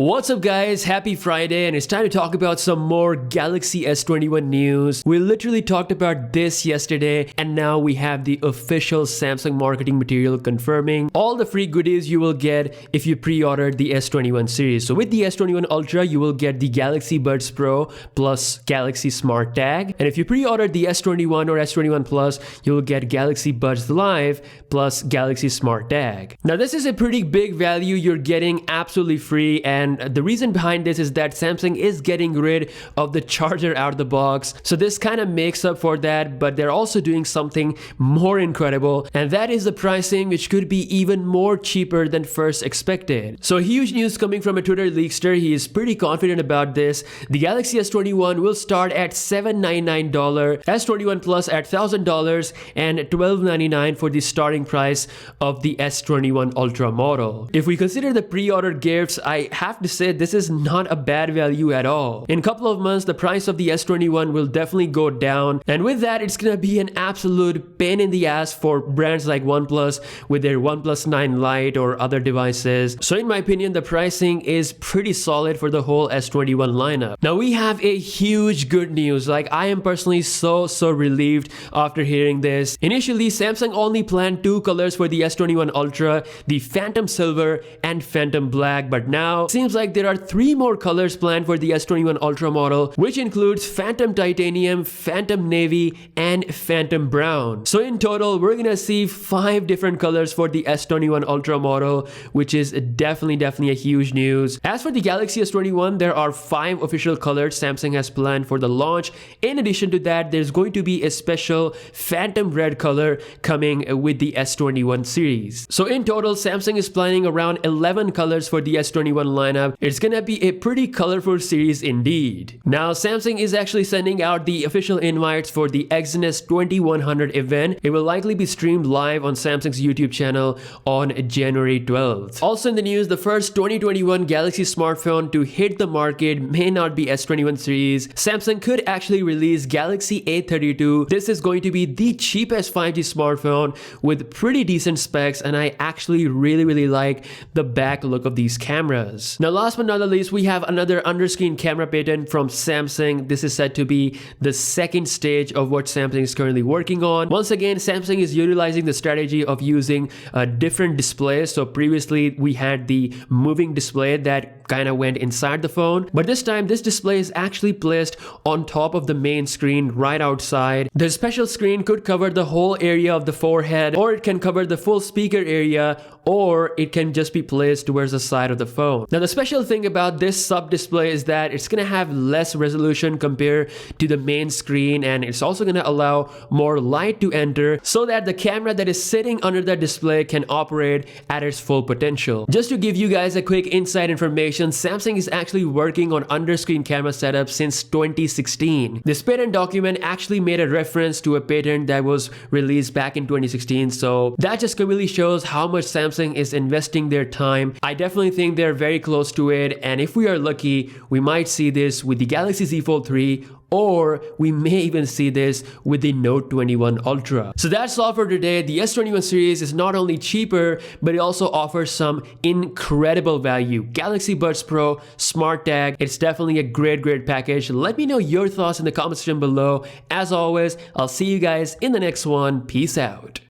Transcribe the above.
What's up guys, happy Friday, and it's time to talk about some more Galaxy S21 news. We literally talked about this yesterday and now we have the official Samsung marketing material confirming all the free goodies you will get if you pre-ordered the S21 series. So with the S21 Ultra, you will get the Galaxy Buds Pro plus Galaxy Smart Tag. And if you pre-ordered the S21 or S21 Plus, you will get Galaxy Buds Live plus Galaxy Smart Tag. Now this is a pretty big value you're getting absolutely free, and the reason behind this is that Samsung is getting rid of the charger out of the box. So this kind of makes up for that, but they're also doing something more incredible, and that is the pricing, which could be even more cheaper than first expected. So huge news coming from a Twitter leakster. He is pretty confident about this. The Galaxy S21 will start at $799, S21 Plus at $1,000, and $1,299 for the starting price of the S21 Ultra model. If we consider the pre-order gifts, I have to say this is not a bad value at all. In a couple of months, the price of the S21 will definitely go down, and with that, it's gonna be an absolute pain in the ass for brands like OnePlus with their OnePlus 9 Lite or other devices. So in my opinion, the pricing is pretty solid for the whole S21 lineup. Now we have a huge good news. Like, I am personally so relieved after hearing this. Initially, Samsung only planned two colors for the S21 Ultra, the Phantom Silver and Phantom Black, but now seems like there are three more colors planned for the S21 Ultra model, which includes Phantom Titanium, Phantom Navy, and Phantom Brown. So in total, we're gonna see 5 different colors for the S21 Ultra model, which is definitely a huge news. As for the Galaxy S21, there are 5 official colors Samsung has planned for the launch. In addition to that, there's going to be a special Phantom Red color coming with the S21 series. So in total, Samsung is planning around 11 colors for the S21 lineup. It's gonna be a pretty colorful series indeed. Now Samsung is actually sending out the official invites for the Exynos 2100 event. It will likely be streamed live on Samsung's YouTube channel on January 12th. Also in the news, the first 2021 Galaxy smartphone to hit the market may not be S21 series. Samsung could actually release Galaxy A32. This is going to be the cheapest 5G smartphone with pretty decent specs, and I actually really like the back look of these cameras. Now last but not the least, we have another underscreen camera patent from Samsung. This is said to be the second stage of what Samsung is currently working on. Once again, Samsung is utilizing the strategy of using different displays. So previously we had the moving display that kind of went inside the phone, but this time this display is actually placed on top of the main screen right outside. The special screen could cover the whole area of the forehead, or it can cover the full speaker area, or it can just be placed towards the side of the phone. Now the special thing about this sub display is that it's gonna have less resolution compared to the main screen, and it's also gonna allow more light to enter so that the camera that is sitting under the display can operate at its full potential. Just to give you guys a quick inside information, Samsung is actually working on underscreen camera setup since 2016. This patent document actually made a reference to a patent that was released back in 2016, so that just really shows how much Samsung is investing their time. I definitely think they're very close to it, and if we are lucky, we might see this with the Galaxy Z Fold 3, or we may even see this with the Note 21 Ultra. So that's all for today. The S21 series is not only cheaper, but it also offers some incredible value. Galaxy Buds Pro, Smart Tag, it's definitely a great package. Let me know your thoughts in the comment section below. As always, I'll see you guys in the next one. Peace out.